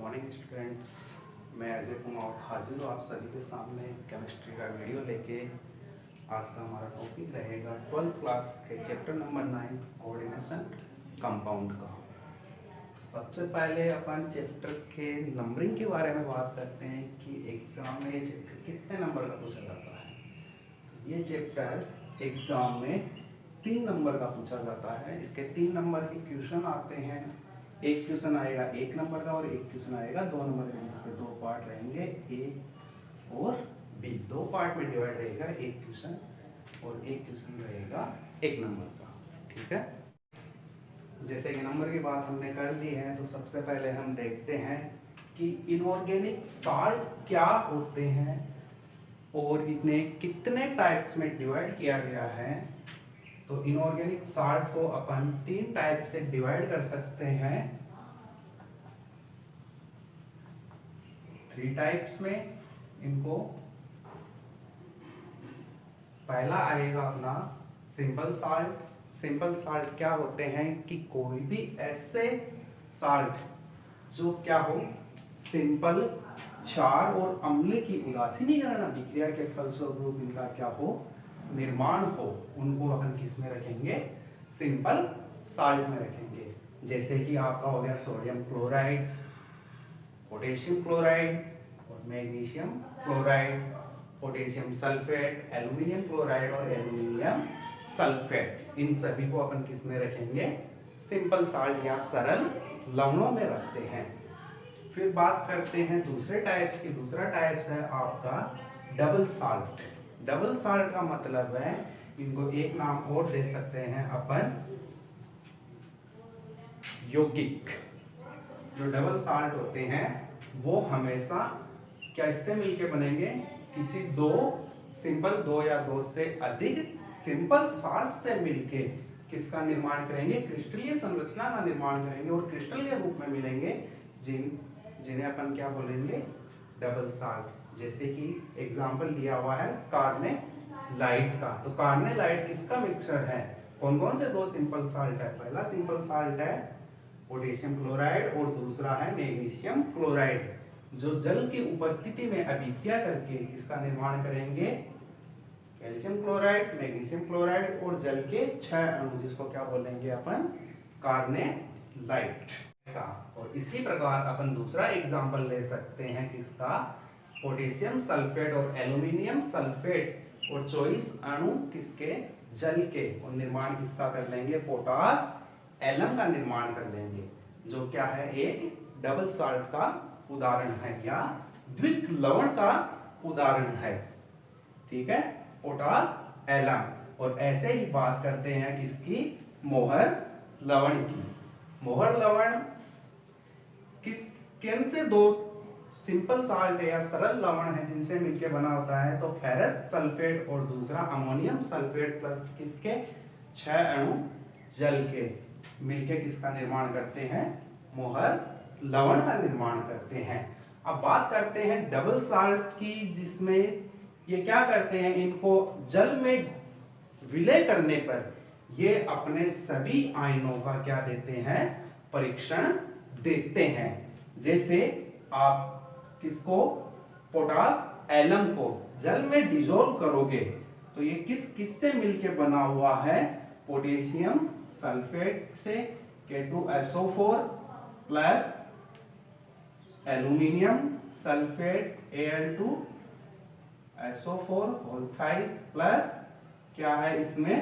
Morning students. मैं अजय कुमार हाजिर हूँ आप सभी के सामने केमिस्ट्री का वीडियो लेके। आज का हमारा टॉपिक रहेगा 12th क्लास के चैप्टर नंबर 9 कोऑर्डिनेशन कंपाउंड का। सबसे पहले अपन चैप्टर के नंबरिंग के बारे में बात करते हैं कि एग्जाम में ये चैप्टर कितने नंबर का पूछा जाता है। तो ये चैप्टर एग्जाम में 3 नंबर का पूछा जाता है। इसके 3 नंबर के क्वेश्चन आते हैं। एक क्वेश्चन आएगा 1 नंबर का और एक क्वेश्चन आएगा 2 नंबर का। इसके 2 पार्ट रहेंगे, ए और बी। 2 पार्ट में डिवाइड रहेगा एक क्वेश्चन, और एक क्वेश्चन रहेगा 1 नंबर का। ठीक है, जैसे कि नंबर की बात हमने कर ली है, तो सबसे पहले हम देखते हैं कि इनऑर्गेनिक साल्ट क्या होते हैं और इन्हें कितने टाइप्स में डिवाइड किया गया है। तो इनऑर्गेनिक साल्ट को अपन 3 टाइप से डिवाइड कर सकते हैं, 3 टाइप्स में इनको। पहला आएगा अपना सिंपल साल्ट। सिंपल साल्ट क्या होते हैं कि कोई भी ऐसे साल्ट जो क्या हो, सिंपल, क्षार और अम्ल की उदासीनीकरण अभिक्रिया के फलस्वरूप इनका क्या हो, निर्माण हो, उनको अपन किस में रखेंगे, सिंपल साल्ट में रखेंगे। जैसे कि आपका हो गया सोडियम क्लोराइड, पोटेशियम क्लोराइड और magnesium chloride, potassium sulphate, aluminium chloride और एल्यूमिनियम सल्फेट। इन सभी को अपन किस में रखेंगे, सिंपल साल्ट या सरल लवणों में रखते हैं। फिर बात करते हैं दूसरे टाइप्स की। दूसरा टाइप्स है आपका डबल साल्ट। डबल साल्ट का मतलब है, इनको एक नाम और दे सकते हैं अपन, यौगिक। जो डबल साल्ट होते हैं वो हमेशा क्या इससे मिलके बनेंगे, किसी दो सिंपल, 2 या 2 से अधिक सिंपल साल्ट से मिलके किसका निर्माण करेंगे, क्रिस्टलीय संरचना का निर्माण करेंगे और क्रिस्टल के रूप में मिलेंगे, जिन्हें अपन क्या बोलेंगे, डबल साल्ट। जैसे कि एग्जांपल दिया हुआ है कार्नेलाइट का। तो कार्नेलाइट किसका मिक्सचर है, कौन कौन से 2 सिंपल साल्ट है। पहला सिंपल साल्ट है पोटेशियम क्लोराइड और दूसरा है मैग्नीशियम क्लोराइड, जो जल की उपस्थिति में अभिक्रिया करके किसका निर्माण करेंगे, कैल्शियम क्लोराइड, मैग्नीशियम क्लोराइड और जल के 6 अणु, जिसको क्या बोलेंगे अपन, कार्नेलाइट का। और इसी प्रकार अपन दूसरा एग्जांपल ले सकते हैं किसका, पोटेशियम सल्फेट और एल्यूमिनियम सल्फेट और 24 अणु किसके, जल के, और निर्माण किसका कर लेंगे, पोटास एलम का निर्माण कर लेंगे, जो क्या है, एक डबल साल्ट का उदाहरण है या द्विक लवण का उदाहरण है। ठीक है, पोटास एलम। और ऐसे ही बात करते हैं किसकी, मोहर लवण की। मोहर लवण किन से 2 सिंपल साल्ट है या सरल लवण है जिनसे मिलकर बना होता है, तो फेरस सल्फेट और दूसरा अमोनियम सल्फेट प्लस किसके 6 अणु जल के मिलके किसका निर्माण करते हैं, मोहर लवण का निर्माण करते हैं। अब बात करते हैं डबल साल्ट की, जिसमें ये क्या करते हैं, इनको जल में विलय करने पर ये अपने सभी आयनों का क्या देते हैं, परीक्षण देते हैं। जैसे आप किसको, पोटास एलम को जल में डिसॉल्व करोगे तो ये किससे मिलके बना हुआ है, पोटेशियम सल्फेट से, K2SO4 plus aluminium sulphate Al2SO4 whole thrice plus क्या है इसमें,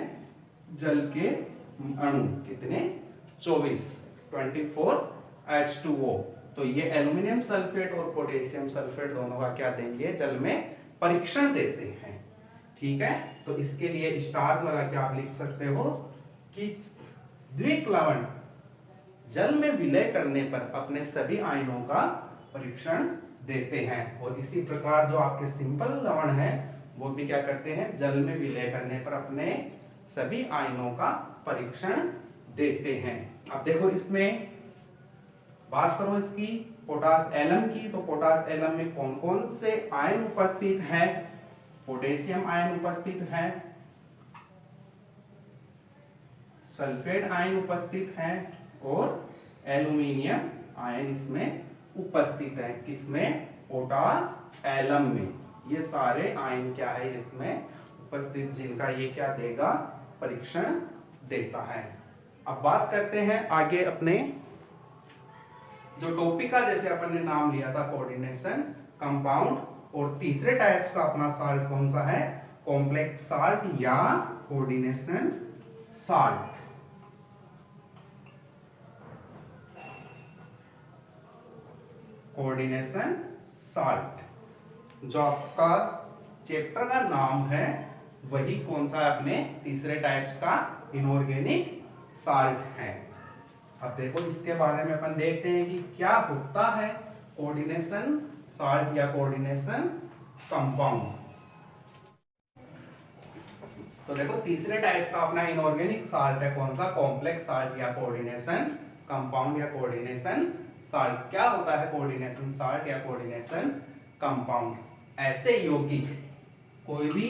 जल के अणु कितने, 24 H2O। तो ये एल्यूमिनियम सल्फेट और पोटेशियम सल्फेट दोनों का क्या देंगे, जल में परीक्षण देते हैं। ठीक है, तो इसके लिए स्टार लगा के आप लिख सकते हो कि द्विक लवण जल में विलय करने पर अपने सभी आयनों का परीक्षण देते हैं। और इसी प्रकार जो आपके सिंपल लवण है वो भी क्या करते हैं, जल में विलय करने पर अपने सभी आयनों का परीक्षण देते हैं। अब देखो इसमें बात करो इसकी पोटास एलम की, तो पोटास एलम में कौन कौन से आयन उपस्थित है, पोटेशियम आयन उपस्थित है, सल्फेट आयन उपस्थित है और एल्यूमिनियम आयन इसमें उपस्थित है। किसमें? पोटास एलम में। ये सारे आयन क्या है इसमें उपस्थित, जिनका ये क्या देगा? परीक्षण देता है। अब बात करते हैं आगे अपने जो टॉपिक का, जैसे अपन ने नाम लिया था कोऑर्डिनेशन कंपाउंड, और तीसरे टाइप्स का अपना साल्ट कौन सा है? कॉम्प्लेक्स साल्ट या कोऑर्डिनेशन साल्ट। कोऑर्डिनेशन साल्ट जो आपका चैप्टर का नाम है, वही कौन सा है? अपने तीसरे टाइप्स का इनऑर्गेनिक साल्ट है। अब देखो इसके बारे में अपन देखते हैं कि क्या होता है कोऑर्डिनेशन साल्ट या कोऑर्डिनेशन कंपाउंड। तो देखो तीसरे टाइप का अपना इनऑर्गेनिक साल्ट है कौन सा? कॉम्प्लेक्स साल्ट या कोऑर्डिनेशन कंपाउंड या कोऑर्डिनेशन साल्ट। क्या होता है कोऑर्डिनेशन साल्ट या कोऑर्डिनेशन कंपाउंड? ऐसे यौगिक, कोई भी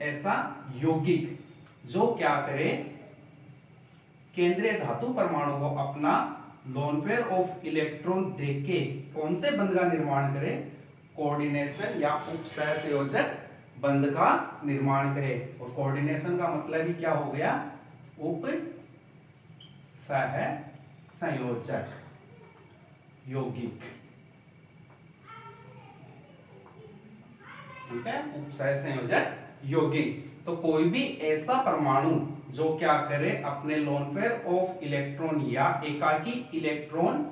ऐसा यौगिक जो क्या करे, केंद्रीय धातु परमाणु को अपना लोन पेयर ऑफ इलेक्ट्रॉन देके कौन से बंध का निर्माण करे? कोऑर्डिनेशन या उपसहसंयोजक बंध का निर्माण करे। और कोऑर्डिनेशन का मतलब ही क्या हो गया? उप सह संयोजक यौगिक। ठीक है, उप सह संयोजक यौगिक। तो कोई भी ऐसा परमाणु जो क्या करे, अपने लोन पेयर ऑफ इलेक्ट्रॉन या एकाकी इलेक्ट्रॉन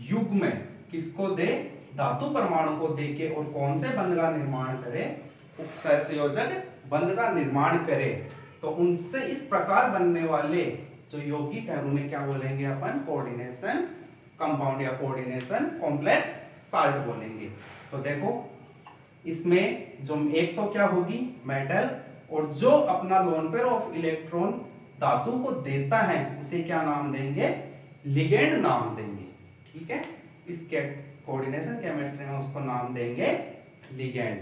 युग्म किसको दे? धातु परमाणु को देके, और कौन से बंध का निर्माण करे? उपसहसंयोजक बंध का निर्माण करे। तो उनसे इस प्रकार बनने वाले जो यौगिक है उन्हें क्या बोलेंगे अपन? कोऑर्डिनेशन कंपाउंड या कोऑर्डिनेशन कॉम्प्लेक्स साल्ट बोलेंगे। तो देखो इसमें जो एक तो क्या होगी? मेटल, और जो अपना लोन पेयर ऑफ इलेक्ट्रॉन धातु को देता है उसे क्या नाम देंगे? लिगेंड नाम देंगे। ठीक है, इस कोऑर्डिनेशन केमिस्ट्री में उसको नाम देंगे लिगेंड।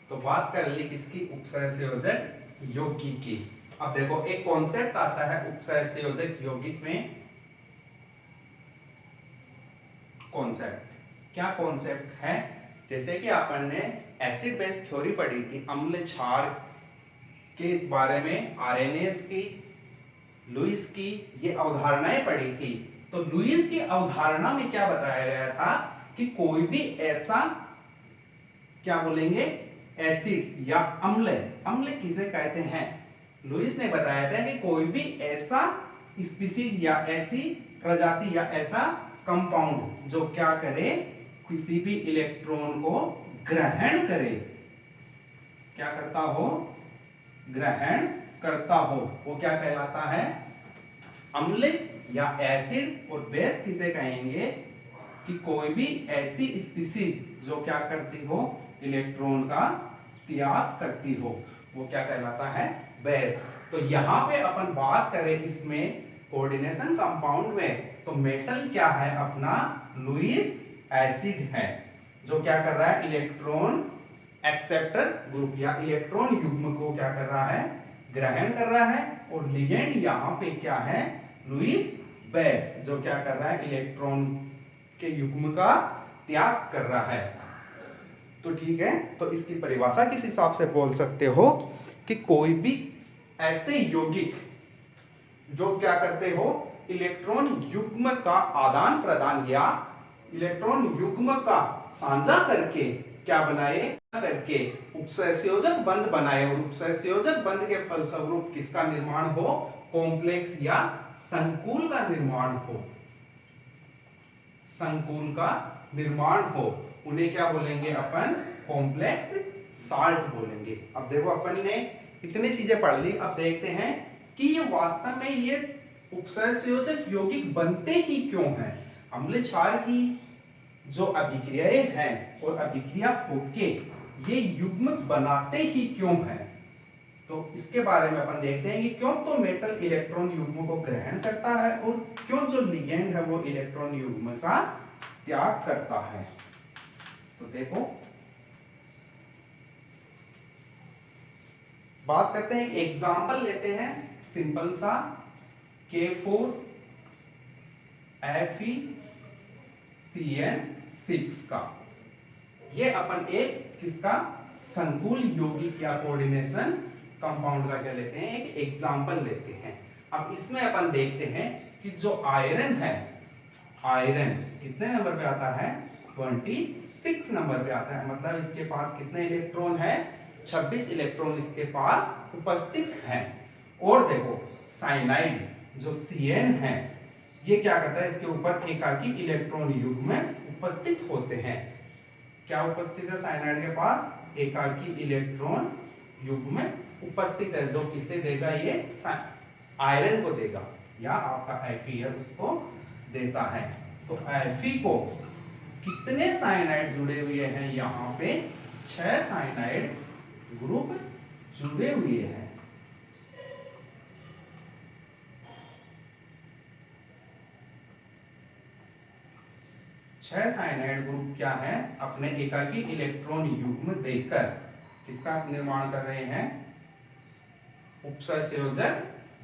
तो बात कर ली किसकी? उपसहसंयोजक यौगिक की। अब देखो एक कॉन्सेप्ट आता है उपसहसंयोजक यौगिक में। कॉन्सेप्ट क्या कॉन्सेप्ट है? जैसे कि अपन ने एसिड बेस थ्योरी पढ़ी थी, अम्ल क्षार के बारे में, आरएनएस की, लुईस की ये अवधारणाएं पढ़ी थी। तो लुईस की अवधारणा में क्या बताया गया था कि कोई भी ऐसा क्या बोलेंगे? एसिड या अम्ल, अम्ल किसे कहते हैं? लुईस ने बताया था कि कोई भी ऐसा स्पीसीज या ऐसी प्रजाति या ऐसा कंपाउंड जो क्या करे, किसी भी इलेक्ट्रॉन को ग्रहण करे, क्या करता हो? ग्रहण करता हो, वो क्या कहलाता है? अम्ल या एसिड। और बेस किसे कहेंगे? कि कोई भी ऐसी स्पीसीज जो क्या करती हो? इलेक्ट्रॉन का त्याग करती हो, वो क्या कहलाता है? बेस। तो यहां पे अपन बात करें इसमें कोऑर्डिनेशन कंपाउंड में, तो मेटल क्या है अपना? लुईस एसिड है, जो क्या कर रहा है? इलेक्ट्रॉन एक्सेप्टर ग्रुप या इलेक्ट्रॉन युग्म को क्या कर रहा है? ग्रहण कर रहा है। और लिगेंड यहां पे क्या है? लुईस बेस, जो क्या कर रहा है? इलेक्ट्रॉन के युग्म का त्याग कर रहा है। तो ठीक है, तो इसकी परिभाषा किस हिसाब से बोल सकते हो कि कोई भी ऐसे यौगिक जो क्या करते हो? इलेक्ट्रॉन युग्म का आदान प्रदान या इलेक्ट्रॉन युग्म का साझा करके क्या बनाए? करके उपसहसंयोजक बंध बनाए, और उपसहसंयोजक बंध के फलस्वरूप किसका निर्माण हो? कॉम्प्लेक्स या संकुल का निर्माण हो, संकुल का निर्माण हो, उन्हें क्या बोलेंगे अपन? कॉम्प्लेक्स साल्ट बोलेंगे। अब देखो अपन ने इतनी चीजें पढ़ ली, अब देखते हैं कि ये वास्तव में ये उपसहसंयोजक यौगिक बनते ही क्यों हैं? अम्ल क्षार की जो अभिक्रियाएं हैं और अभिक्रिया होके ये युग्म बनाते ही क्यों हैं? तो इसके बारे में अपन देखते हैं कि क्यों तो मेटल इलेक्ट्रॉन युग्म को ग्रहण करता है, और क्यों जो लिगेंड है वो इलेक्ट्रॉन युग्म का त्याग करता है। तो देखो बात करते हैं, एग्जाम्पल लेते हैं सिंपल सा, K4 Fe CN6 का। ये अपन एक किसका संकुल यौगिक या कोऑर्डिनेशन कंपाउंड का क्या लेते हैं, एक एग्जांपल लेते हैं। अब इसमें अपन देखते हैं कि जो आयरन है, आयरन कितने नंबर पे आता है, 26 नंबर पे आता है। मतलब इसके पास कितने इलेक्ट्रॉन है, 26 इलेक्ट्रॉन इसके पास उपस्थित हैं। और देखो साइनाइड जो CN है, ये क्या करता है, इसके ऊपर एकाकी इलेक्ट्रॉन युग्म उपस्थित होते हैं। क्या उपस्थित है साइनाइड के पास, एकाकी इलेक्ट्रॉन युग्म उपस्थित है, जो किसे देगा, ये आयरन को देगा, या आपका Fe है उसको देता है। तो Fe को कितने साइनाइड जुड़े हुए हैं, यहाँ पे 6 साइनाइड ग्रुप जुड़े हुए हैं। छह साइनाइड ग्रुप क्या है, अपने एकाकी इलेक्ट्रॉन युग्म देकर किसका निर्माण कर रहे हैं, उपसंयोजक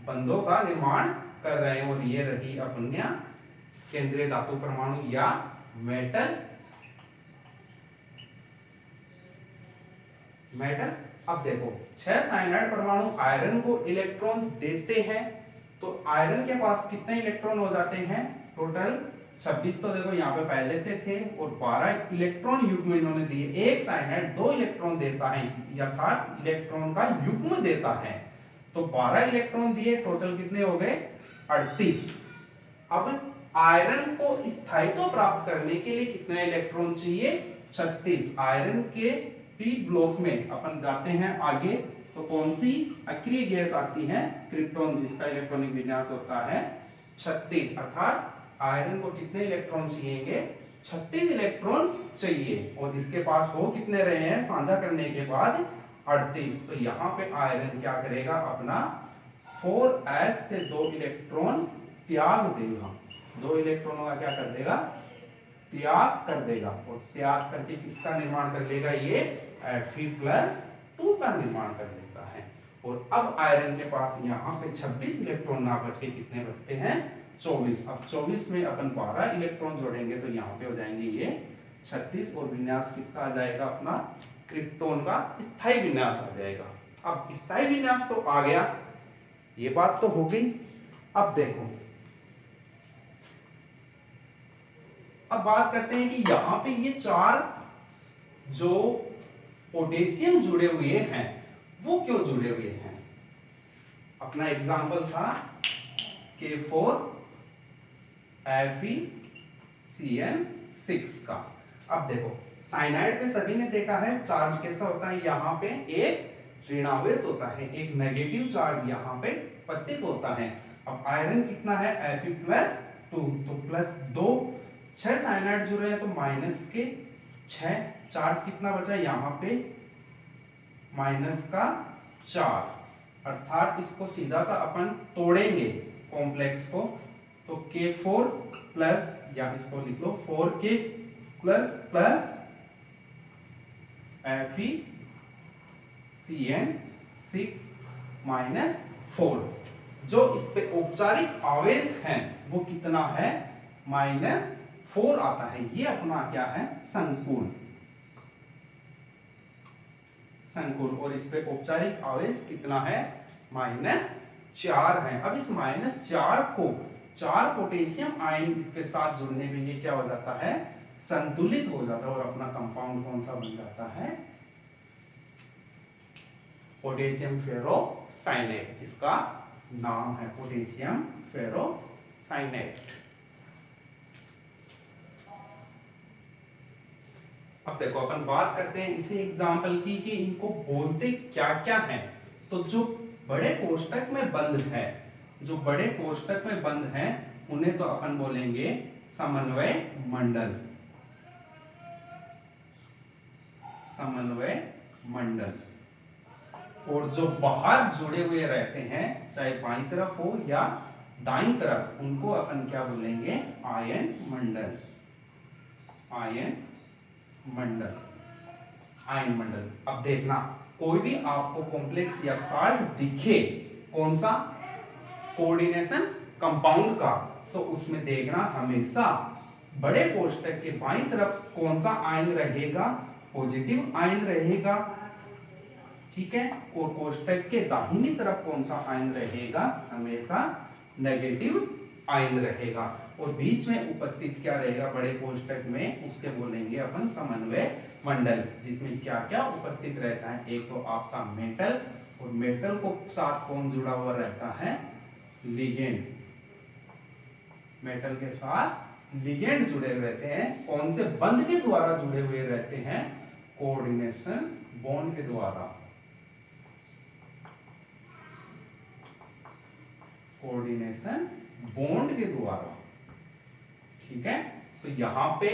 बंधों का निर्माण कर रहे हैं। और ये रही अपने केंद्रीय धातु परमाणु या मेटल। अब देखो 6 साइनाइड परमाणु आयरन को इलेक्ट्रॉन देते हैं, तो आयरन के पास कितने इलेक्ट्रॉन हो जाते हैं, टोटल 26 तो देखो यहाँ पे पहले से थे, और 12 इलेक्ट्रॉन युग्म इन्होंने दिए। एक साइनाइड 2 इलेक्ट्रॉन देता है, अर्थात इलेक्ट्रॉन का युग्म देता है, तो 12 इलेक्ट्रॉन दिए, टोटल कितने हो गए, 38। अब आयरन को स्थायित्व प्राप्त करने के लिए कितने इलेक्ट्रॉन चाहिए, 36। आयरन के पी ब्लॉक में अपन जाते हैं आगे, तो कौन सी अक्रिय गैस आती है, क्रिप्टॉन, जिसका इलेक्ट्रॉनिक विन्यास होता है 36। अर्थात आयरन को कितने इलेक्ट्रॉन चाहिए, 36 इलेक्ट्रॉन चाहिए, और इसके पास हो कितने रहे हैं साझा करने के बाद, 38। तो यहाँ पे आयरन क्या करेगा, अपना 4s से 2 इलेक्ट्रॉन त्याग देगा, 2 इलेक्ट्रॉनों का क्या कर देगा, त्याग कर देगा, और त्याग करके किसका निर्माण कर लेगा, ये Fe+2 का निर्माण कर लेता है। और अब आयरन के पास यहाँ पे 26 इलेक्ट्रॉन ना बचे, कितने बचते हैं, 24। अब 24 में अपन 12 इलेक्ट्रॉन जोड़ेंगे, तो यहाँ पे हो जाएंगे ये 36, और विन्यास किसका आ जाएगा, अपना क्रिप्टॉन का स्थायी विन्यास आ जाएगा। अब स्थायी विन्यास तो आ गया, ये बात तो हो गई। अब देखो, अब बात करते हैं कि यहाँ पे ये 4 जो पोटेशियम जुड़े हुए हैं, वो क्यों जुड़े हुए हैं। अपना एग्जांपल था K4 FeCN6 का। अब देखो साइनाइड पे सभी ने देखा है, चार्ज कैसा होता है, यहाँ पे एक ऋणावेश होता है, एक नेगेटिव चार्ज यहाँ पे उपस्थित होता है। अब आयरन कितना है, Fe+2, तो +2, 6 साइनाइड जुड़े हैं, तो माइनस के 6, चार्ज कितना बचा है यहाँ पे, -4। अर्थात इसको सीधा सा अपन तोड़ेंगे कॉम्प्लेक्स को, तो K4 प्लस, या इसको लिख लो 4K प्लस प्लस FeCN6 -4। जो इस पे औपचारिक आवेश है वो कितना है, -4 आता है। ये अपना क्या है, संकुल, और इस पे औपचारिक आवेश कितना है, -4 है। अब इस -4 को 4 पोटेशियम आयन इसके साथ जुड़ने में ये क्या हो जाता है, संतुलित हो जाता है, और अपना कंपाउंड कौन सा बन जाता है, पोटेशियम फेरोसाइनेट। इसका नाम है पोटेशियम फेरोसाइनेट। अब देखो अपन बात करते हैं इसी एग्जाम्पल की कि इनको बोलते क्या क्या हैं। तो जो बड़े कोष्टक में बंद है, जो बड़े कोष्टक में बंद है, उन्हें तो अपन बोलेंगे समन्वय मंडल, समन्वय मंडल। और जो बाहर जुड़े हुए रहते हैं, चाहे बाईं तरफ हो या दाईं तरफ, उनको अपन क्या बोलेंगे, आयन मंडल, आयन मंडल, आयन मंडल। अब देखना, कोई भी आपको कॉम्प्लेक्स या साल्ट दिखे, कौन सा, कोऑर्डिनेशन कंपाउंड का, तो उसमें देखना हमेशा बड़े कोष्टक के बाईं तरफ कौन सा आयन रहेगा? पॉजिटिव आयन रहेगा, ठीक है। और कोष्टक के दाहिनी तरफ कौन सा आयन रहेगा? हमेशा नेगेटिव आयन रहेगा। और बीच में उपस्थित क्या रहेगा बड़े कोष्टक में? उसके बोलेंगे अपन समन्वय मंडल, जिसमें क्या क्या उपस्थित रहता है? एक तो आपका मेटल, और मेटल को साथ कौन जुड़ा हुआ रहता है? लिगेंड। मेटल के साथ लिगेंड जुड़े रहते हैं। कौन से बंध के द्वारा जुड़े हुए रहते हैं? कोऑर्डिनेशन बॉन्ड के द्वारा। कोऑर्डिनेशन बॉन्ड के द्वारा, ठीक है। तो यहां पे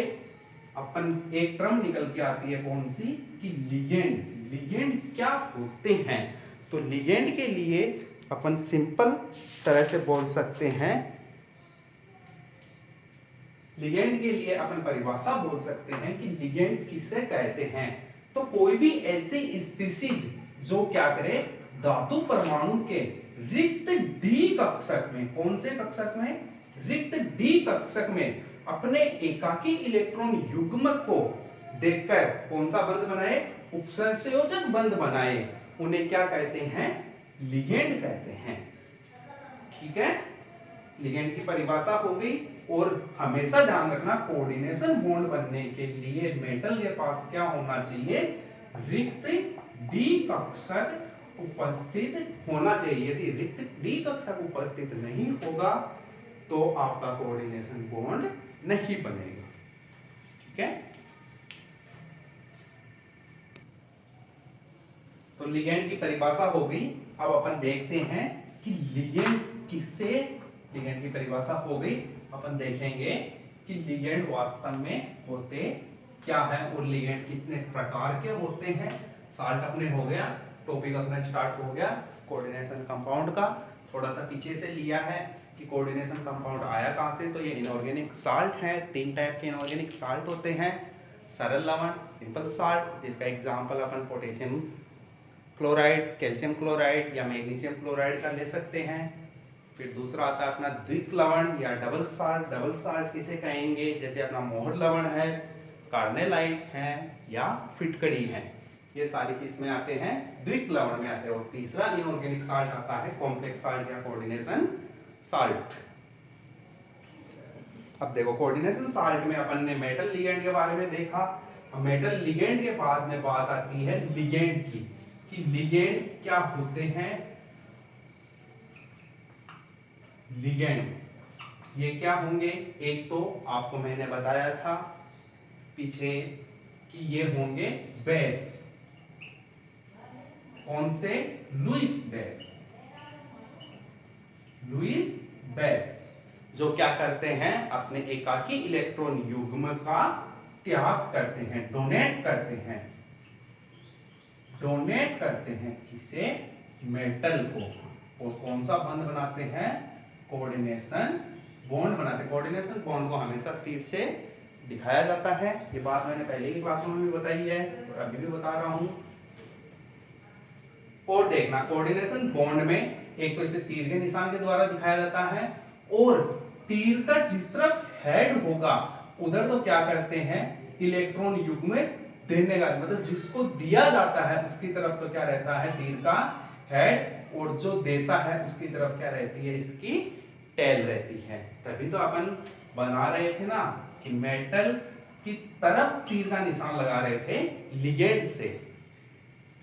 अपन एक टर्म निकल के आती है, कौन सी? कि लिगेंड। लिगेंड क्या होते हैं? तो लिगेंड के लिए अपन सिंपल तरह से बोल सकते हैं, लिगेंड के लिए अपन परिभाषा बोल सकते हैं कि लिगेंड किसे कहते हैं? तो कोई भी ऐसी स्पीसीज जो क्या करे? धातु परमाणु के रिक्त डी कक्षक में, कौन से कक्षक में? रिक्त डी कक्षक में अपने एकाकी इलेक्ट्रॉन युग्मक को देखकर कौन सा बंध बनाए? उपसंयोजक बंध बनाए, उन्हें क्या कहते हैं? लिगेंड कहते हैं, ठीक है। लिगेंड की परिभाषा हो गई। और हमेशा ध्यान रखना, कोऑर्डिनेशन बॉन्ड बनने के लिए मेटल के पास क्या होना चाहिए? रिक्त डी कक्षक उपस्थित होना चाहिए। यदि रिक्त डी कक्षक उपस्थित नहीं होगा तो आपका कोऑर्डिनेशन बॉन्ड नहीं बनेगा, ठीक है। तो लिगेंड की परिभाषा हो गई। अब अपन देखते हैं कि लिगेंड किससे, लिगेंड की परिभाषा हो गई। अपन देखेंगे कि लिगेंड वास्तव में होते क्या है और लिगेंड कितने प्रकार के होते हैं। साल्ट अपने हो गया, टॉपिक अपना स्टार्ट हो गया कोऑर्डिनेशन कंपाउंड का। थोड़ा सा पीछे से लिया है कि कोऑर्डिनेशन कंपाउंड आया कहां से? तो ये इनऑर्गेनिक साल्ट है। 3 टाइप के इनऑर्गेनिक साल्ट होते हैं। सरल लवण, सिंपल साल्ट, जिसका एग्जांपल अपन पोटेशियम क्लोराइड, कैल्शियम क्लोराइड या मैग्नीशियम क्लोराइड का ले सकते हैं। फिर दूसरा आता है अपना द्विक लवण या डबल साल्ट। डबल साल्ट किसे कहेंगे? जैसे अपना मोहर लवण है, कार्नेलाइट है या फिटकड़ी है, ये सारी किसमें आते हैं? द्विक लवण में आते हैं। और तीसरा इनऑर्गेनिक साल्ट आता है कॉम्प्लेक्स साल्ट या कोऑर्डिनेशन साल्ट। अब देखो, कोऑर्डिनेशन साल्ट में अपन ने मेटल लिगेंड के बारे में देखा। अब मेटल लिगेंड के बाद में बात आती है लिगेंड की, कि लिगेंड क्या होते हैं। लिगेंड ये क्या होंगे? एक तो आपको मैंने बताया था पीछे कि ये होंगे बेस। कौन से? Lewis base. लुईस बेस जो क्या करते हैं? अपने एकाकी इलेक्ट्रॉन युग्म का त्याग करते हैं, डोनेट करते हैं। डोनेट करते हैं किसे? मेटल को। और कौन सा बंध बनाते हैं? कोऑर्डिनेशन बॉन्ड बनाते हैं। कोऑर्डिनेशन बॉन्ड को हमेशा तीर से दिखाया जाता है। ये बात मैंने पहले की क्लासों में भी बताई है और अभी भी बता रहा हूं। और देखना, कोऑर्डिनेशन बॉन्ड में एक तो इसे तीर के निशान के द्वारा दिखाया जाता है, और तीर का जिस तरफ हेड होगा उधर तो क्या करते हैं? इलेक्ट्रॉन युग्म देने का, मतलब जिसको दिया जाता है उसकी तरफ तो क्या रहता है? तीर का हेड, और जो देता है उसकी तरफ क्या रहती है? इसकी टेल रहती है। तभी तो अपन बना रहे थे ना कि मेटल की तरफ तीर का निशान लगा रहे थे लिगेंड से।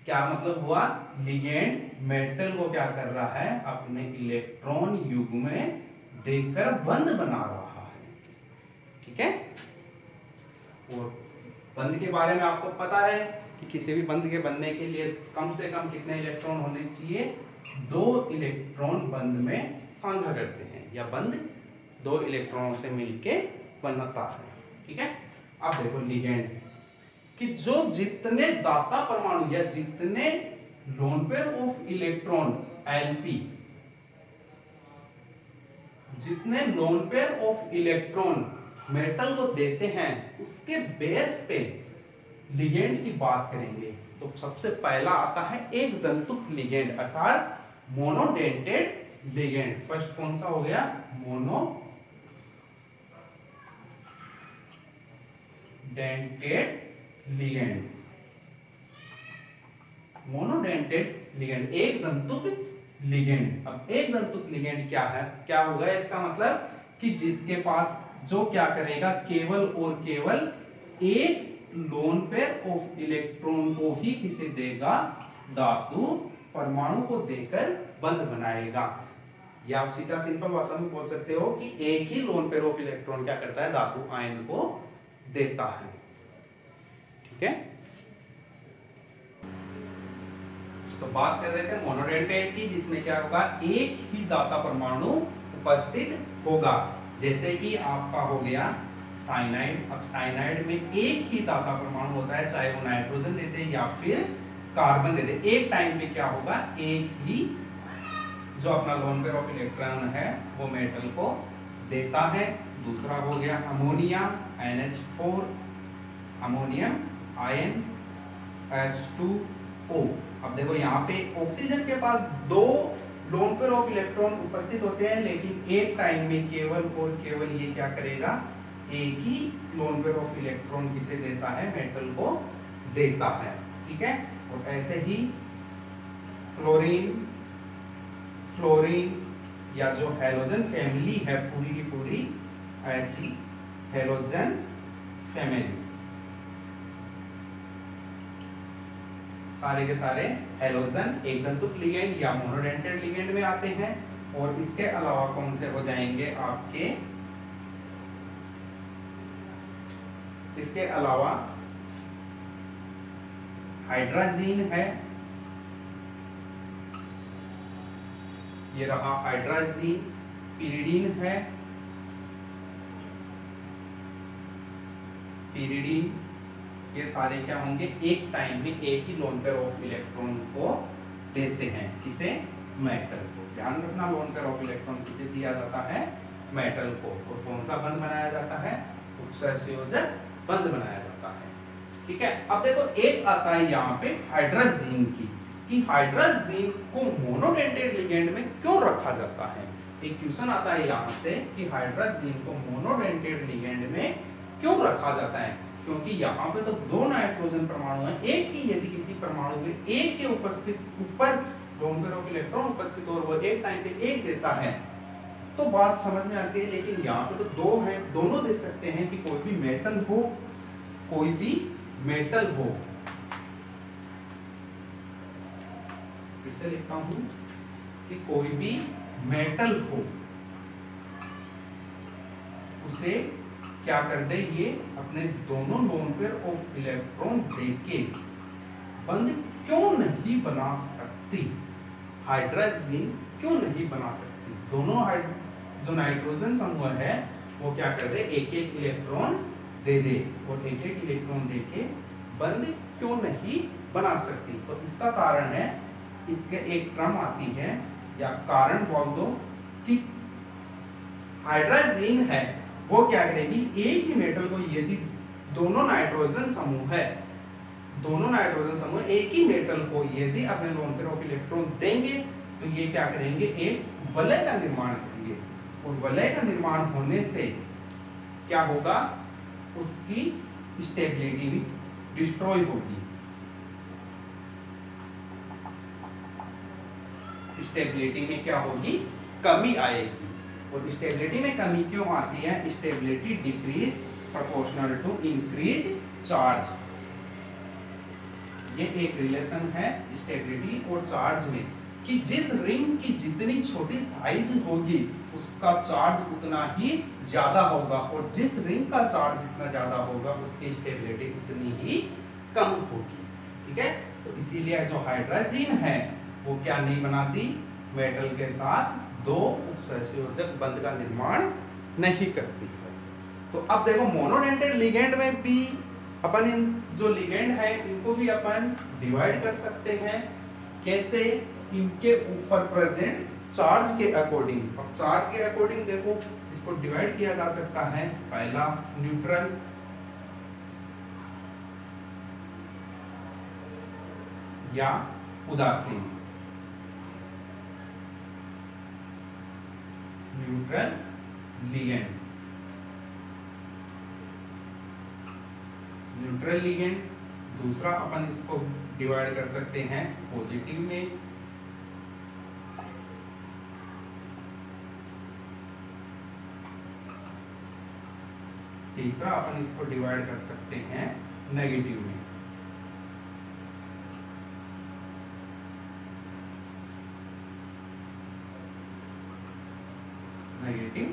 क्या मतलब हुआ? लिगेंड मेटल को क्या कर रहा है? अपने इलेक्ट्रॉन युग्म में देकर बंध बना रहा है, ठीक है। और बंध के बारे में आपको पता है कि किसी भी बंध के बनने के लिए कम से कम कितने इलेक्ट्रॉन होने चाहिए? 2 इलेक्ट्रॉन बंध में साझा करते हैं, या बंध 2 इलेक्ट्रॉनों से मिलके बनता है, ठीक है। अब देखो लिगेंड कि जो जितने दाता परमाणु या जितने lone pair of electron LP, जितने lone pair of electron metal को देते हैं उसके बेस पे लिगेंड की बात करेंगे। तो सबसे पहला आता है एक दंतुक लिगेंड, अर्थात मोनोडेंटेड लिगेंड। फर्स्ट कौन सा हो गया? मोनोडेंटेड लिगेंड, मोनोडेंटेड लिगेंड, एक दंतुक लिगेंड। अब एक दंतुक लिगेंड क्या है, क्या होगा इसका मतलब कि जिसके पास जो क्या करेगा, केवल और केवल एक लोन पेयर ऑफ इलेक्ट्रॉन को ही किसे देगा, धातु परमाणु को देकर बंध बनाएगा। या आप सीधा सिंपल भाषा में बोल सकते हो कि एक ही लोन पेयर ऑफ इलेक्ट्रॉन क्या करता है, धातु आयन को देता है। ठीक है, तो बात कर रहे थे मोनोडेंटेड की, जिसमें क्या होगा, एक ही दाता परमाणु उपस्थित होगा। जैसे कि आपका हो गया साइनाइड। अब साइनाइड में एक ही दाता परमाणु होता है, चाहे वो नाइट्रोजन देते या फिर कार्बन देते। एक टाइम पे क्या होगा, एक ही जो अपना लोन पेयर ऑफ इलेक्ट्रॉन है वो मेटल को देता है। दूसरा हो गया ammonia, NH4, ammonium ion H2O। अब देखो यहाँ पे ऑक्सीजन के पास दो लोन पेयर ऑफ इलेक्ट्रॉन उपस्थित होते हैं, लेकिन एक टाइम में केवल और केवल ये क्या करेगा, एक ही लोन पेयर ऑफ इलेक्ट्रॉन किसे देता है, मेटल को देता है। ठीक है, और ऐसे ही क्लोरीन, फ्लोरीन या जो हैलोजन फैमिली है पूरी की पूरी, ऐसी हैलोजन फैमिली, सारे के सारे हैलोजन एक दंतुक लिगेंड या मोनोडेंटेड लिगेंड में आते हैं। और इसके अलावा कौन से हो जाएंगे आपके, इसके अलावा हाइड्राजीन है, ये रहा हाइड्राजीन, पिरिडीन है, पिरिडीन, ये सारे क्या होंगे, एक टाइम में एक ही लोन पेयर ऑफ इलेक्ट्रॉन को देते हैं, किसे, मेटल को। ध्यान रखना, लोन पेयर ऑफ इलेक्ट्रॉन किसे दिया जाता है, मेटल को। और कौन सा बंध बनाया जाता है, उत्सर्जक बंध बनाया जाता है। ठीक है, अब देखो एक आता है यहाँ पे हाइड्राजीन की, कि हाइड्राजीन को मोनोडेंटेड लिगेंड में क्यों रखा जाता है। एक क्वेश्चन आता है यहाँ से कि हाइड्राजीन को मोनोडेंटेड लिगेंड में क्यों रखा जाता है, क्योंकि यहाँ पे तो दो नाइट्रोजन परमाणु हैं, एक ही यदि किसी परमाणु में एक के उपस्थित ऊपर लोन पेयर ऑफ इलेक्ट्रॉन उपस्थित और वो एक टाइम पे एक देता है तो बात समझ में आती है। लेकिन यहाँ पे तो दो है, दोनों दे सकते हैं कि कोई भी मेटल हो, कोई भी मेटल हो। फिर से लिखता हूं कि कोई भी मेटल हो, उसे क्या कर दे, ये अपने दोनों लोन पेयर ऑफ इलेक्ट्रॉन देके बंध क्यों नहीं बना सकती, हाइड्राजीन क्यों नहीं बना सकती। दोनों जो नाइट्रोजन समूह है वो क्या कर दे, एक एक इलेक्ट्रॉन दे दे, और एक एक इलेक्ट्रॉन देके बंध क्यों नहीं बना सकती। तो इसका कारण है, इसके एक टर्म आती है या कारण बोल दो कि हाइड्राजीन है वो क्या करेगी, एक ही मेटल को यदि दोनों नाइट्रोजन समूह है, दोनों नाइट्रोजन समूह एक ही मेटल को यदि अपने लोन पेयर ऑफ इलेक्ट्रॉन देंगे तो ये क्या करेंगे, एक वलय का निर्माण करेंगे। और वलय का निर्माण होने से क्या होगा, उसकी स्टेबिलिटी भी डिस्ट्रॉय होगी, स्टेबिलिटी में क्या होगी, कमी आएगी। और स्टेबिलिटी में कमी क्यों आती है, stability decrease proportional to increase charge. ये एक रिलेशन है स्टेबिलिटी और चार्ज में, कि जिस रिंग की जितनी छोटी साइज होगी उसका चार्ज उतना ही ज्यादा होगा, और जिस रिंग का चार्ज जितना ज्यादा होगा उसकी स्टेबिलिटी उतनी ही कम होगी। ठीक है, तो इसीलिए जो हाइड्राजीन है वो क्या नहीं बनाती, मेटल के साथ दो उपसर्जक बंध का निर्माण नहीं करती है। तो अब देखो मोनोडेंटेड लिगेंड में भी अपन इन जो लिगेंड है इनको भी अपन डिवाइड कर सकते हैं। कैसे, इनके ऊपर प्रेजेंट चार्ज के अकॉर्डिंग। अब चार्ज के अकॉर्डिंग देखो इसको डिवाइड किया जा सकता है, पहला न्यूट्रल, या उदासीन, न्यूट्रल लिगेंड। Neutral ligand. दूसरा अपन इसको डिवाइड कर सकते हैं पॉजिटिव में। तीसरा अपन इसको डिवाइड कर सकते हैं नेगेटिव में। नेगेटिव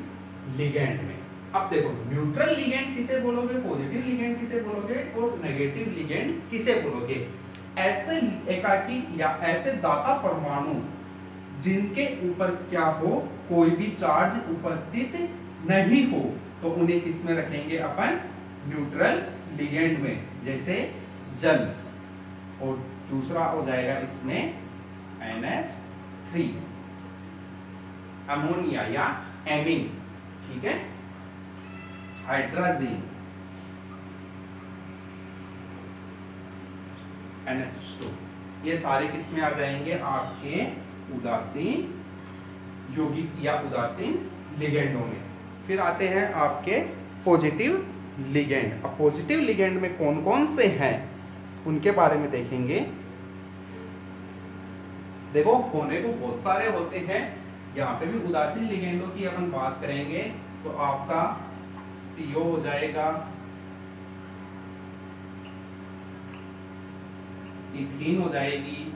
लिगेंड में। अब देखो न्यूट्रल लिगेंड किसे बोलोगे, पॉजिटिव लिगेंड किसे बोलोगे और नेगेटिव लिगेंड किसे बोलोगे। ऐसे एकाकी या ऐसे दाता परमाणु जिनके ऊपर क्या हो, कोई भी चार्ज उपस्थित नहीं हो, तो उन्हें किस में रखेंगे अपन, न्यूट्रल लिगेंड में। जैसे जल, और दूसरा हो जाएगा इसमें NH3, अमोनिया या एमीन, ठीक है, हाइड्रोजन, NH2, ये सारे किस में आ जाएंगे, आपके उदासीन यौगिक या उदासीन लिगेंडों में। फिर आते हैं आपके पॉजिटिव लिगेंड। अब पॉजिटिव लिगेंड में कौन कौन से हैं उनके बारे में देखेंगे। देखो होने को बहुत सारे होते हैं, यहाँ पे भी उदासीन लिगेंडों की अपन बात करेंगे तो आपका CO हो जाएगा, इथीन हो जाएगी,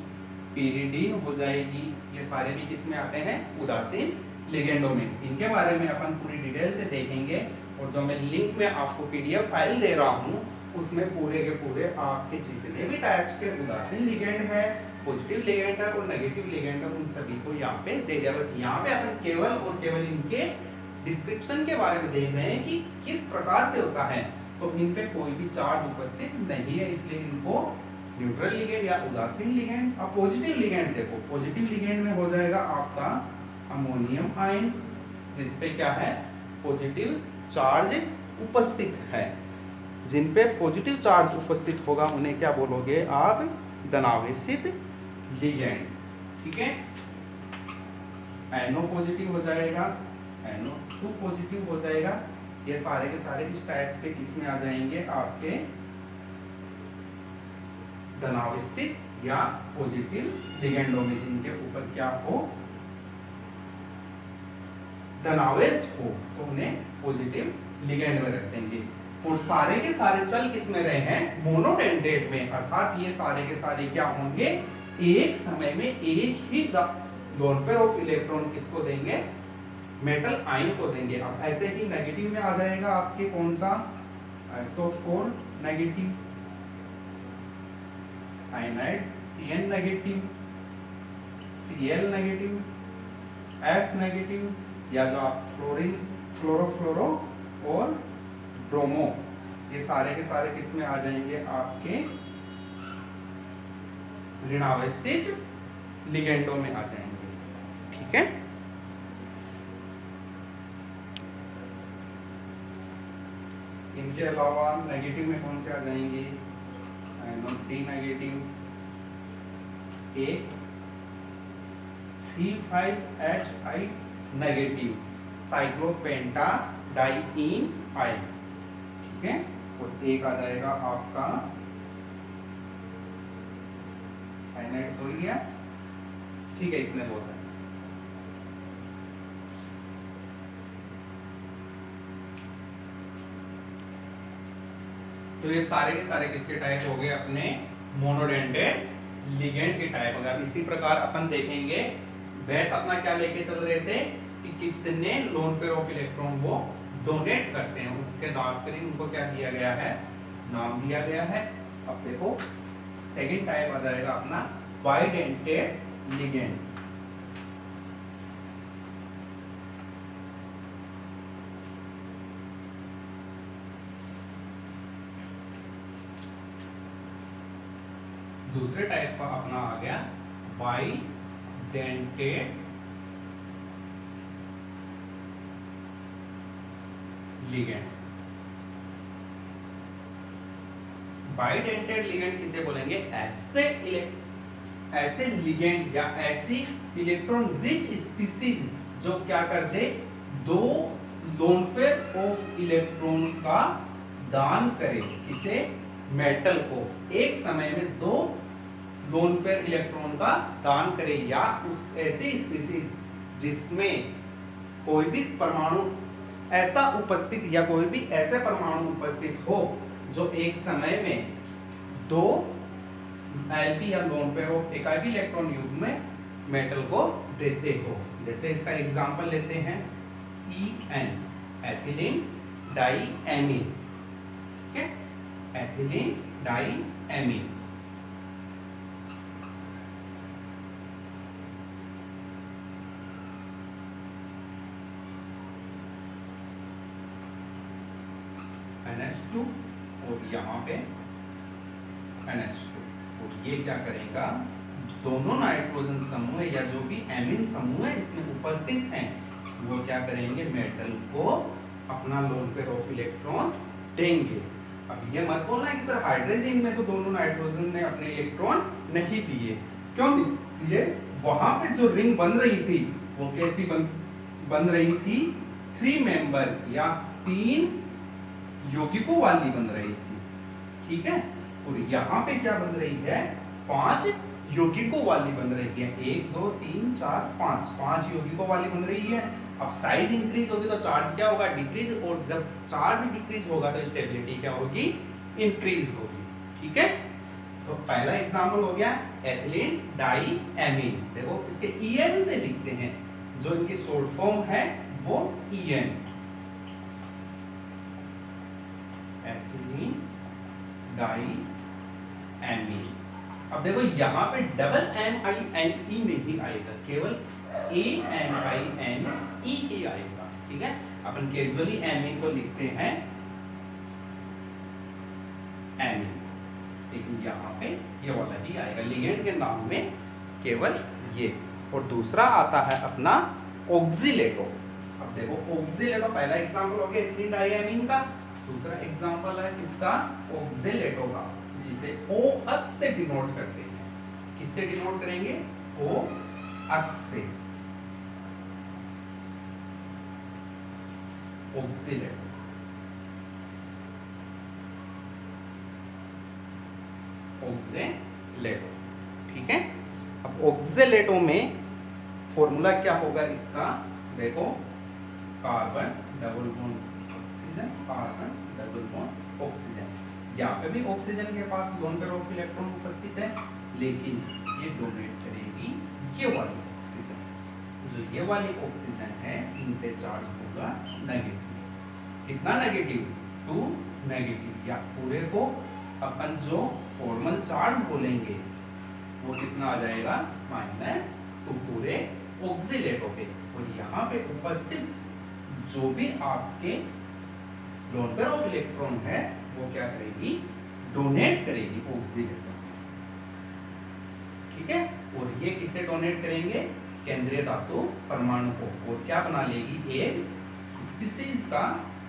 pyridine हो जाएगी, ये सारे भी किसमें आते हैं, उदासीन लिगेंडों में। इनके बारे में अपन पूरी डिटेल से देखेंगे, और जो मैं लिंक में आपको PDF फाइल दे रहा हूँ उसमें पूरे के पूरे आपके जितने भी टाइप्स के उदासीन लिगेंड है, पॉजिटिव लिगेंड है और नेगेटिव लिगेंड है, उन सभी को यहाँ पे दे दिया। बस यहाँ पे अपन केवल और केवल इनके डिस्क्रिप्शन के बारे में देख रहे हैं कि किस प्रकार से होता है। तो इन पे कोई भी चार्ज उपस्थित नहीं है, इसलिए इनको न्यूट्रल लिगेंड या उदासीन लिगेंड। अब पॉजिटिव लिगेंड देखो, पॉजिटिव लिगेंड में हो जाएगा आपका अमोनियम आयन, जिसपे क्या है, पॉजिटिव चार्ज उपस्थित है। जिन पे पॉजिटिव चार्ज उपस्थित होगा उन्हें क्या बोलोगे आप, धनावेशित लिगेंड, ठीक है। NO पॉजिटिव हो जाएगा, NO2 पॉजिटिव हो जाएगा। ये सारे के सारे इस टाइप्स के किस में आ जाएंगे, आपके धनावेशित या पॉजिटिव लिगेंडों में, जिनके ऊपर क्या हो, धनावेश हो, तो उन्हें पॉजिटिव लिगेंड में रख देंगे। और सारे के सारे चल किस में रहे हैं, मोनोडेंटेट में, अर्थात ये सारे के सारे क्या होंगे, एक समय में एक ही लोन पेयर ऑफ इलेक्ट्रॉन किसको देंगे, मेटल आयन को देंगे। अब ऐसे ही नेगेटिव में आ जाएगा आपके कौन सा, SO4 negative, cyanide CN negative, Cl negative, F negative, या जो आप फ्लोरीन, क्लोरोफ्लोरो और ब्रोमो, ये सारे के सारे किस में आ जाएंगे, आपके ऋणावेशित लिगेंडों में आ जाएंगे, ठीक है। इनके अलावा नेगेटिव में कौन से आ जाएंगे, NO3 नेगेटिव, एक C5H5 नेगेटिव, साइक्लोपेंटाडाइईन आयन, ठीक है। और एक आ जाएगा आपका साइनाइड हो गया, ठीक है, इतने बहुत है। तो ये सारे के सारे किसके टाइप हो गए, अपने मोनोडेंटेट लिगेंड के टाइप हो गए। अब इसी प्रकार अपन देखेंगे बहस अपना क्या लेके चल रहे थे कि कितने लोन पेयर ऑफ इलेक्ट्रॉन वो डोनेट करते हैं, उसके आधार पर उनको क्या दिया गया है, नाम दिया गया है। अब देखो सेकंड टाइप आ जाएगा अपना बाइडेंटेड लिगेंड। दूसरे टाइप का अपना आ गया बाइडेंटेड लिगेंड। बाइडेंटेड लिगेंड किसे बोलेंगे, ऐसे लिगेंड या ऐसी इलेक्ट्रॉन रिच स्पीसीज जो क्या कर दे, दो लोन पेयर ऑफ इलेक्ट्रॉन का दान करे, किसे, मेटल को एक समय में 2 लोन पेयर इलेक्ट्रॉन का दान करे, या उस ऐसी स्पीशीज जिसमें कोई भी परमाणु ऐसा उपस्थित या कोई भी ऐसे परमाणु उपस्थित हो जो एक समय में 2 एलपी या लोन पेयर ऑफ एकाकी इलेक्ट्रॉन युग्म में मेटल को देते हो। जैसे इसका एग्जांपल लेते हैं EN, एथिलीन डाईएमीन, ठीक है, एथिलीन डाईएमीन। NH2 और यहाँ पे NH2, और ये क्या करेगा, दोनों नाइट्रोजन समूह या जो भी एमीन समूह है इसमें उपस्थित हैं वो क्या करेंगे, मेटल को अपना लोन पेयर ऑफ इलेक्ट्रॉन देंगे। अब ये मत बोलना कि सर हाइड्रोजन में तो दोनों नाइट्रोजन ने अपने इलेक्ट्रॉन नहीं दिए। क्यों नहीं दिए? वहां पे जो रिंग बन रही थी वो कैसी बन रही थी, 3 मेंबर या 3 यौगिकों वाली बन रही थी, ठीक है। और यहाँ पे क्या बन रही है, 5 यौगिकों वाली बन रही है। 1 2 3 4 5 यौगिकों वाली बन रही है। अब साइज इंक्रीज होगी तो चार्ज क्या होगा, डिक्रीज, और जब चार्ज डिक्रीज होगा तो स्टेबिलिटी क्या होगी, इंक्रीज होगी, ठीक है। तो पहला एग्जांपल हो गया एथिलीन डाईएमीन। देखो इसके EN से लिखते हैं, जो इनकी शॉर्ट फॉर्म है वो EN, एथिलीन डाईएमीन। अब देखो यहाँ पे डबल MINE नहीं आएगा, केवल AMINE ही आएगा, ठीक है। अपन कैजुअली एमीन को लिखते हैं एमीन, लेकिन यहाँ पे ये वाला ही आएगा लिगेंड के नाम में, केवल ये। और दूसरा आता है अपना ऑक्सीलेटो। अब देखो ऑक्सीलेटो, पहला एग्जांपल हो गया एथिलीन डाईएमीन का, दूसरा एग्जांपल है इसका ऑक्सीलेटो का, जिसे O अक्ष से डिनोट करते हैं। किससे डिनोट करेंगे, O अक्ष से, ऑक्सीलेटो। ऑक्सीलेटो, ठीक है। अब ऑक्सीलेटो में फॉर्मूला क्या होगा इसका, देखो carbon double bond oxygen, carbon double bond oxygen. यहाँ पे भी ऑक्सीजन के पास लोन पेयर ऑफ इलेक्ट्रॉन उपस्थित है, लेकिन ये डोनेट करेगी ये वाली ऑक्सीजन। जो ये वाली ऑक्सीजन है इन पे चार्ज होगा नेगेटिव। कितना नेगेटिव, 2 नेगेटिव। या पूरे को अपन जो फॉर्मल चार्ज बोलेंगे वो कितना आ जाएगा, -2 पूरे ऑक्सीलेटो पे। और यहाँ पे उपस्थित जो भी आपके लोन पेयर ऑफ इलेक्ट्रॉन है वो क्या करेगी, डोनेट करेगी ऑक्सीलेटो, ठीक है। और ये किसे डोनेट करेंगे, केंद्रीय धातु परमाणु को, और क्या बना लेगी, एक स्पीशीज का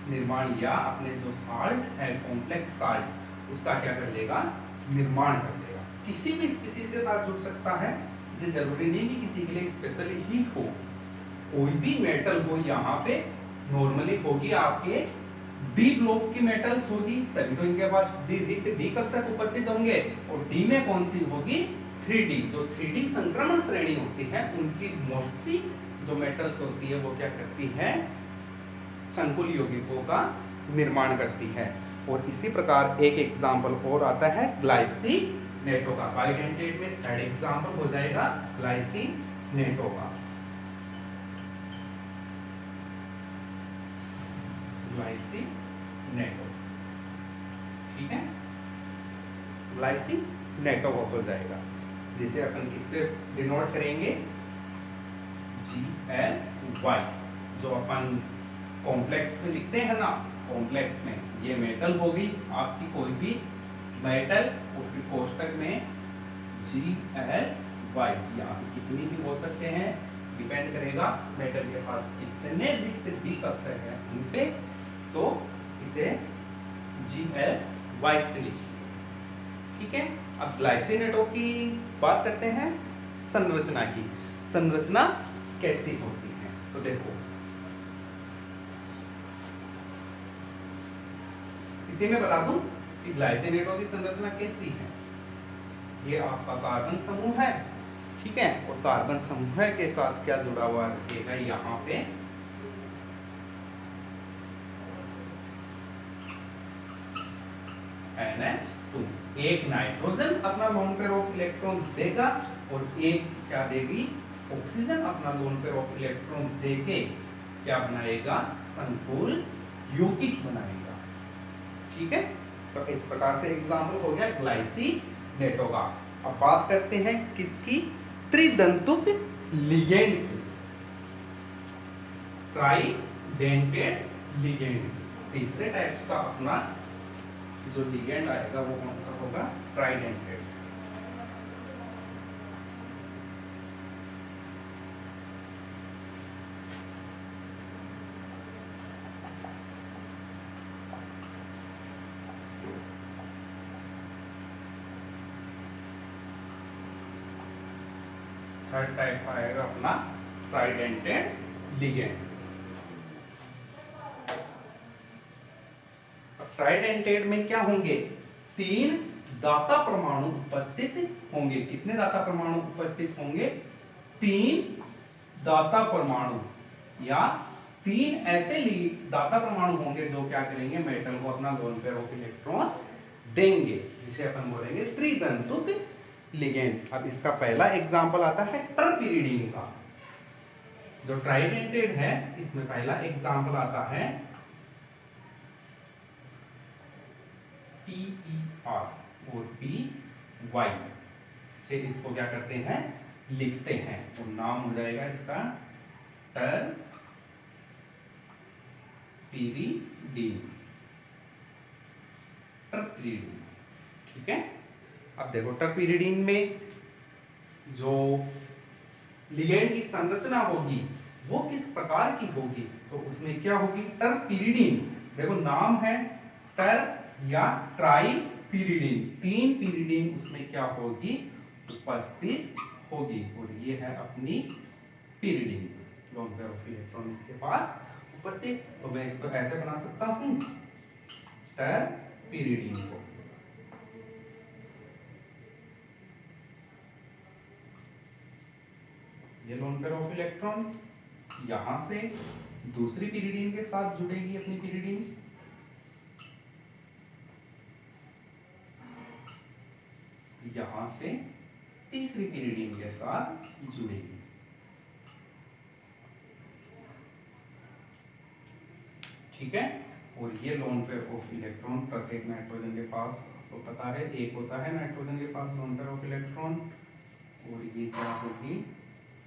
निर्माण, या अपने जो साल्ट है कॉम्प्लेक्स साल्ट उसका क्या कर लेगा, निर्माण कर लेगा। किसी भी स्पीशीज के साथ जुड़ सकता है, ये जरूरी नहीं कि किसी के लिए स्पेशली ही हो, कोई भी मेटल हो। यहाँ पे नॉर्मली होगी आपके D ब्लॉक की मेटल्स होगी, तभी तो इनके पास D कक्षक उपस्थित होंगे। और D में कौन सी होगी, 3D। जो 3D संक्रमण श्रेणी होती है उनकी मोस्टली जो मेटल्स होती है वो क्या करती है, संकुल यौगिकों का निर्माण करती है। और इसी प्रकार एक एग्जाम्पल और आता है ग्लाइसिनेटो का। बाइडेंटेट में थर्ड एग्जाम्पल हो जाएगा ग्लाइसिनेटो का। ग्लाइसिनेटो, ठीक है, ग्लाइसिनेटो हो जाएगा, जिसे अपन किससे डिनोट करेंगे, GLY। जो अपन कॉम्प्लेक्स में लिखते हैं ना, कॉम्प्लेक्स में ये मेटल होगी आपकी, कोई भी मेटल, और फिर कोष्टक में GLY। यहाँ पे कितनी भी हो सकते हैं, डिपेंड करेगा मेटल के पास कितने रिक्त D कक्षक है उन पे, तो इसे GLY से लिखिए, ठीक है। अब ग्लाइसिनेटो की बात करते हैं संरचना की। संरचना कैसी होती है, तो देखो इसी में बता दूं, कि ग्लाइसिनेटों की संरचना कैसी है। ये आपका कार्बन समूह है, ठीक है, और कार्बन समूह के साथ क्या जुड़ा हुआ रहेगा, यहाँ पे NH2। एक नाइट्रोजन अपना लोन पेयर ऑफ इलेक्ट्रॉन देगा और एक क्या देगी, ऑक्सीजन अपना लोन पेयर ऑफ इलेक्ट्रॉन देके क्या बनाएगा, संकुल यौगिक बनाएगा, ठीक है। तो इस प्रकार से एग्जाम्पल हो गया ग्लाइसिनेटों का। अब बात करते हैं किसकी, त्रिदंतुक लिगेंड की, ट्राइडेंटेड लिगेंड। तीसरे टाइप्स का अपना जो लिगेंड आएगा वो कौन सा होगा, ट्राइडेंटेड। थर्ड टाइप आएगा अपना ट्राइडेंटेड लिगेंड। ट्राइडेंटेड में क्या होंगे, 3 दाता परमाणु उपस्थित होंगे। कितने दाता परमाणु उपस्थित होंगे, 3 दाता परमाणु या 3 ऐसे दाता परमाणु होंगे जो क्या करेंगे, मेटल को अपना लोन पेयर ऑफ इलेक्ट्रॉन देंगे, जिसे अपन बोलेंगे त्रिदंतुक लिगेंड। अब इसका पहला एग्जांपल आता है टरपीरिडीन का। जो ट्राइडेंटेड है इसमें पहला एग्जांपल आता है PER और PY से इसको क्या करते हैं, लिखते हैं, और नाम हो जाएगा इसका टरपीरिडीन, टरपीरिडीन, ठीक है। अब देखो टरपीरिडीन में जो लिगेंड की संरचना होगी वो किस प्रकार की होगी, तो उसमें क्या होगी, टरपीरिडीन। देखो नाम है टर या ट्राइपीरिडीन, 3 पीरिडीन उसमें क्या होगी, उपस्थित होगी, और ये है अपनी pyridine, loan pair of electron इसके पास उपस्थित। तो मैं इसको ऐसे बना सकता हूं, टरपीरिडीन को, ये लोन पेयर ऑफ इलेक्ट्रॉन यहां से दूसरी पीरिडीन के साथ जुड़ेगी, अपनी पीरिडीन, यहां से तीसरी पीरिडीन के साथ जुड़ेगी, ठीक है। और ये लोन पेयर ऑफ इलेक्ट्रॉन प्रत्येक नाइट्रोजन के पास, आपको पता है एक होता है नाइट्रोजन के पास लोन पेयर ऑफ इलेक्ट्रॉन, और ये क्या होगी,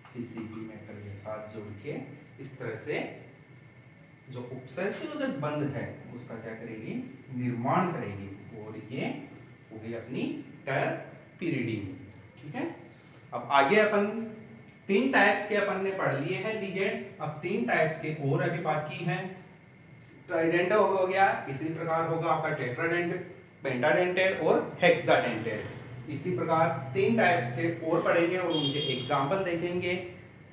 किसी भी मेटल के साथ जुड़ के इस तरह से जो उपसंयोजक बंध है उसका क्या करेगी, निर्माण करेगी, और ये हो गई अपनी टरपीरिडीन, ठीक है। अब आगे अपन 3 टाइप्स के अपन ने पढ़ लिए हैं लिगेंड, अब 3 टाइप्स के और अभी बाकी हैं। ट्राइडेंट हो गया, इसी प्रकार होगा आपका टेट्राडेंटेड, पेंटाडेंटेड और हेक्साडेंटेड। इसी प्रकार 3 टाइप्स के और पढ़ेंगे और उनके एग्जाम्पल देखेंगे,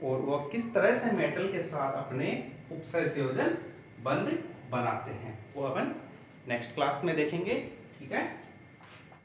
और वो किस तरह से मेटल के साथ अपने उपसंयोजन बंध बनाते हैं वो अपन नेक्स्ट क्लास में देखेंगे, ठीक है।